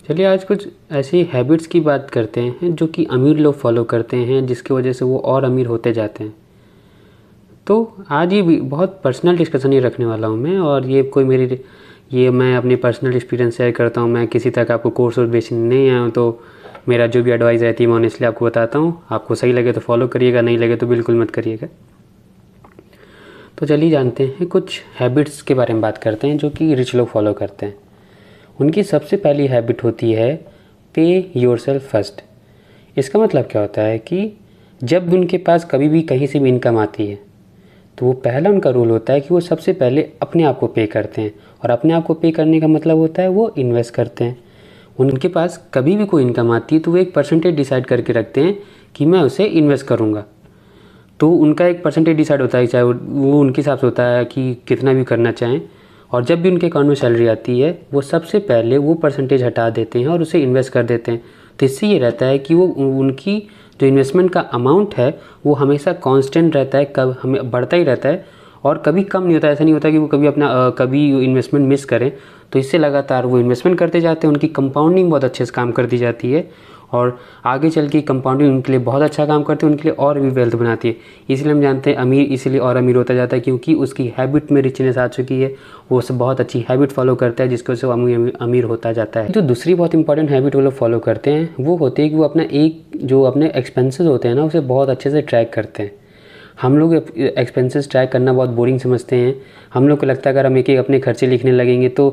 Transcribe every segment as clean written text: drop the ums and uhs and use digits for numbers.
चलिए आज कुछ ऐसी हैबिट्स की बात करते हैं जो कि अमीर लोग फॉलो करते हैं, जिसकी वजह से वो और अमीर होते जाते हैं। तो आज ये भी बहुत पर्सनल डिस्कशन ही रखने वाला हूँ मैं, और ये मैं अपनी पर्सनल एक्सपीरियंस शेयर करता हूँ। मैं किसी तक आपको कोर्स और बेचने नहीं आया हूँ, तो मेरा जो भी एडवाइस रहती है मैं ऑनेस्टली आपको बताता हूँ। आपको सही लगे तो फॉलो करिएगा, नहीं लगे तो बिल्कुल मत करिएगा। तो चलिए जानते हैं, कुछ हैबिट्स के बारे में बात करते हैं जो कि रिच लोग फॉलो करते हैं। उनकी सबसे पहली हैबिट होती है पे योरसेल्फ फर्स्ट। इसका मतलब क्या होता है कि जब भी उनके पास कभी भी कहीं से भी इनकम आती है, तो वो पहला उनका रूल होता है कि वो सबसे पहले अपने आप को पे करते हैं। और अपने आप को पे करने का मतलब होता है वो इन्वेस्ट करते हैं। उनके पास कभी भी कोई इनकम आती है तो वो एक परसेंटेज डिसाइड करके रखते हैं कि मैं उसे इन्वेस्ट करूँगा। तो उनका एक परसेंटेज डिसाइड होता है, चाहे वो उनके हिसाब से होता है कि कितना भी करना चाहें। और जब भी उनके अकाउंट में सैलरी आती है, वो सबसे पहले वो परसेंटेज हटा देते हैं और उसे इन्वेस्ट कर देते हैं। तो इससे ये रहता है कि वो उनकी जो इन्वेस्टमेंट का अमाउंट है वो हमेशा कांस्टेंट रहता है, कब हमें बढ़ता ही रहता है और कभी कम नहीं होता। ऐसा नहीं होता कि वो कभी इन्वेस्टमेंट मिस करें। तो इससे लगातार वो इन्वेस्टमेंट करते जाते हैं, उनकी कंपाउंडिंग बहुत अच्छे से काम करती जाती है और आगे चल के कंपाउंडिंग उनके लिए बहुत अच्छा काम करती है, उनके लिए और भी वेल्थ बनाती है। इसलिए हम जानते हैं अमीर इसलिए और अमीर होता जाता है, क्योंकि उसकी हैबिट में रिचनेस आ चुकी है। वो सब बहुत अच्छी हैबिट फॉलो करता है जिसकी वजह से वो अमीर होता जाता है। जो दूसरी बहुत इंपॉर्टेंट हैबिट वो लोग फॉलो करते हैं वो होती है कि वो अपने एक्सपेंसेस होते हैं ना, उसे बहुत अच्छे से ट्रैक करते हैं। हम लोग एक्सपेंसेस ट्रैक करना बहुत बोरिंग समझते हैं। हम लोग को लगता है अगर हम एक एक अपने खर्चे लिखने लगेंगे तो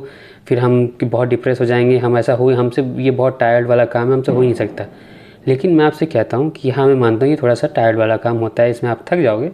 फिर हम बहुत डिप्रेस हो जाएंगे। हमसे ये बहुत टायर्ड वाला काम है, हमसे हो ही नहीं सकता। लेकिन मैं आपसे कहता हूँ कि हाँ, मैं मानता हूँ ये थोड़ा सा टायर्ड वाला काम होता है, इसमें आप थक जाओगे।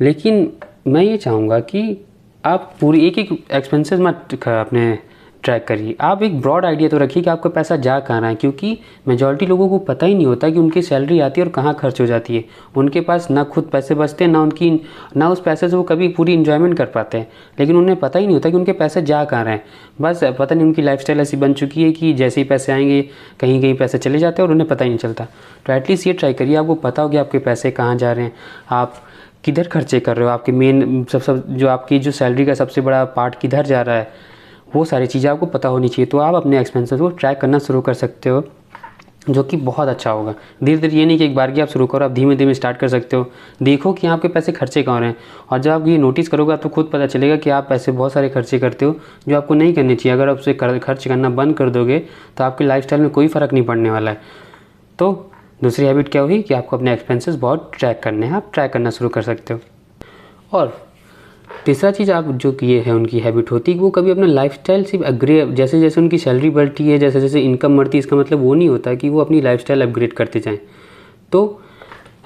लेकिन मैं ये चाहूँगा कि आप पूरी एक एक एक्सपेंसेस मत अपने ट्रैक करिए। आप एक ब्रॉड आइडिया तो रखिए कि आपका पैसा जा कहाँ रहा है, क्योंकि मेजॉरिटी लोगों को पता ही नहीं होता कि उनकी सैलरी आती है और कहाँ खर्च हो जाती है। उनके पास ना खुद पैसे बचते हैं, ना उस पैसे से वो कभी पूरी इन्जॉयमेंट कर पाते हैं। लेकिन उन्हें पता ही नहीं होता कि उनके पैसे जा कहाँ रहे हैं। बस पता नहीं, उनकी लाइफस्टाइल ऐसी बन चुकी है कि जैसे ही पैसे आएंगे कहीं कहीं पैसे चले जाते हैं और उन्हें पता ही नहीं चलता। तो एटलीस्ट ये ट्राई करिए, आपको पता हो कि आपके पैसे कहाँ जा रहे हैं, आप किधर खर्चे कर रहे हो, आपके मेन सब जो आपकी जो सैलरी का सबसे बड़ा पार्ट किधर जा रहा है, वो सारी चीज़ें आपको पता होनी चाहिए। तो आप अपने एक्सपेंसेस को ट्रैक करना शुरू कर सकते हो, जो कि बहुत अच्छा होगा। धीरे धीरे, ये नहीं कि एक बार की आप शुरू करो, आप धीमे धीमे स्टार्ट कर सकते हो। देखो कि आपके पैसे खर्चे कहाँ रहे हैं, और जब आप ये नोटिस करोगे तो खुद पता चलेगा कि आप पैसे बहुत सारे खर्चे करते हो जो आपको नहीं करने चाहिए। अगर आप उसे खर्च करना बंद कर दोगे तो आपकी लाइफस्टाइल में कोई फ़र्क नहीं पड़ने वाला है। तो दूसरी हैबिट क्या हुई कि आपको अपने एक्सपेंसेस बहुत ट्रैक करने हैं, आप ट्रैक करना शुरू कर सकते हो। और तीसरा चीज़ आप जो किए हैं उनकी हैबिट होती है कि वो कभी अपना लाइफस्टाइल सिर्फ जैसे जैसे उनकी सैलरी बढ़ती है, जैसे जैसे इनकम बढ़ती है, इसका मतलब वो नहीं होता कि वो अपनी लाइफस्टाइल अपग्रेड करते जाएं। तो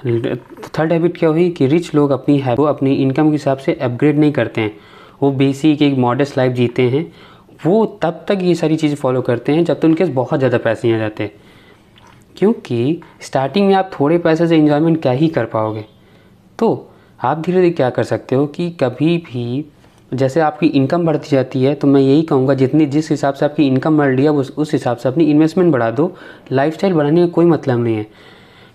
थर्ड हैबिट क्या हुई कि रिच लोग वो अपनी इनकम के हिसाब से अपग्रेड नहीं करते हैं। वो बेसिक एक मॉडेस्ट लाइफ जीते हैं। वो तब तक ये सारी चीज़ें फॉलो करते हैं जब तक उनके पास बहुत ज़्यादा पैसे आ जाते हैं, क्योंकि स्टार्टिंग में आप थोड़े पैसे से इंजॉयमेंट क्या ही कर पाओगे। तो आप धीरे धीरे क्या कर सकते हो कि कभी भी जैसे आपकी इनकम बढ़ती जाती है, तो मैं यही कहूँगा जिस हिसाब से आपकी इनकम बढ़ रही है उस हिसाब से अपनी इन्वेस्टमेंट बढ़ा दो। लाइफस्टाइल बढ़ाने का कोई मतलब नहीं है,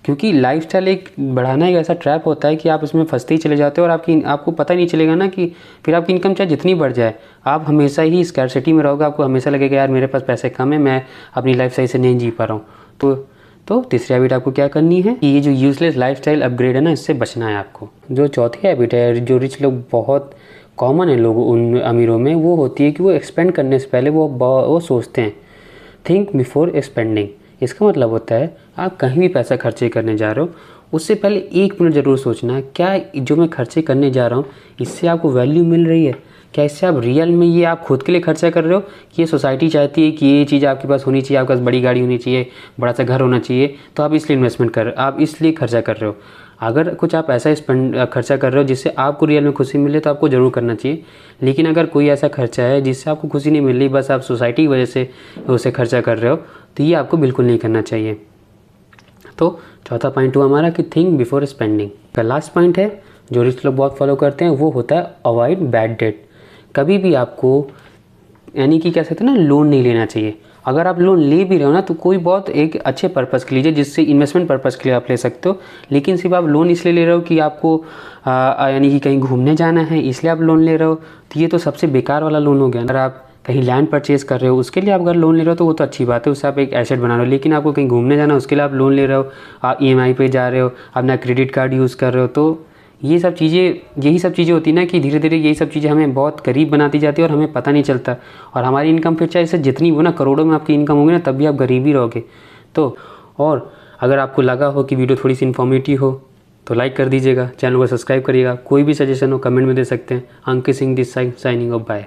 क्योंकि लाइफस्टाइल एक बढ़ाना एक ऐसा ट्रैप होता है कि आप इसमें फंसते ही चले जाते हो और आपको पता नहीं चलेगा ना कि फिर आपकी इनकम चाहे जितनी बढ़ जाए, आप हमेशा ही स्कैर्सिटी में रहोगे। आपको हमेशा लगेगा यार मेरे पास पैसे कम है, मैं अपनी लाइफ सही से नहीं जी पा रहा हूँ। तो तीसरी हैबिट आपको क्या करनी है कि ये जो यूजलेस लाइफस्टाइल अपग्रेड है ना, इससे बचना है आपको। जो चौथी हैबिट है जो रिच लोग बहुत कॉमन है लोगों उन अमीरों में, वो होती है कि वो एक्सपेंड करने से पहले वो सोचते हैं, थिंक बिफोर स्पेंडिंग। इसका मतलब होता है आप कहीं भी पैसा खर्चे करने जा रहे हो उससे पहले 1 मिनट ज़रूर सोचना है, क्या जो मैं खर्चे करने जा रहा हूँ इससे आपको वैल्यू मिल रही है? क्या इससे आप रियल में ये आप खुद के लिए खर्चा कर रहे हो कि ये सोसाइटी चाहती है कि ये चीज़ आपके पास होनी चाहिए, आपके पास बड़ी गाड़ी होनी चाहिए, बड़ा सा घर होना चाहिए, तो आप इसलिए खर्चा कर रहे हो। अगर कुछ आप ऐसा खर्चा कर रहे हो जिससे आपको रियल में खुशी मिले तो आपको ज़रूर करना चाहिए। लेकिन अगर कोई ऐसा खर्चा है जिससे आपको खुशी नहीं मिल रही, बस आप सोसाइटी की वजह से उसे खर्चा कर रहे हो, तो ये आपको बिल्कुल नहीं करना चाहिए। तो चौथा पॉइंट हुआ हमारा कि थिंक बिफोर स्पेंडिंग। का लास्ट पॉइंट है जो रिच लोग बहुत फॉलो करते हैं, वो होता है अवॉइड बैड डेट। कभी भी आपको यानी कि क्या कहते हैं ना, लोन नहीं लेना चाहिए। अगर आप लोन ले भी रहे हो ना तो कोई बहुत एक अच्छे पर्पज़ के लीजिए, जिससे इन्वेस्टमेंट पर्पज़ के लिए आप ले सकते हो। लेकिन सिर्फ आप लोन इसलिए ले रहे हो कि आपको यानी कि कहीं घूमने जाना है इसलिए आप लोन ले रहे हो, तो ये तो सबसे बेकार वाला लोन हो गया। अगर आप कहीं लैंड परचेज़ कर रहे हो, उसके लिए आप अगर लोन ले रहे हो तो वो तो अच्छी बात है, उससे आप एक एसेट बना रहे हो। लेकिन आपको कहीं घूमने जाना है, उसके लिए आप लोन ले रहे हो, आप EMI पे जा रहे हो, अपना क्रेडिट कार्ड यूज़ कर रहे हो, तो यही सब चीज़ें होती ना कि धीरे धीरे यही सब चीज़ें हमें बहुत गरीब बनाती जाती है और हमें पता नहीं चलता। और हमारी इनकम फिर चाहे जितनी हो ना, करोड़ों में आपकी इनकम होगी ना, तब भी आप गरीब ही रहोगे। तो और अगर आपको लगा हो कि वीडियो थोड़ी सी इन्फॉर्मेटिव हो तो लाइक कर दीजिएगा, चैनल को सब्सक्राइब करिएगा। कोई भी सजेशन हो कमेंट में दे सकते हैं। Ankit Singh this side, signing off, bye.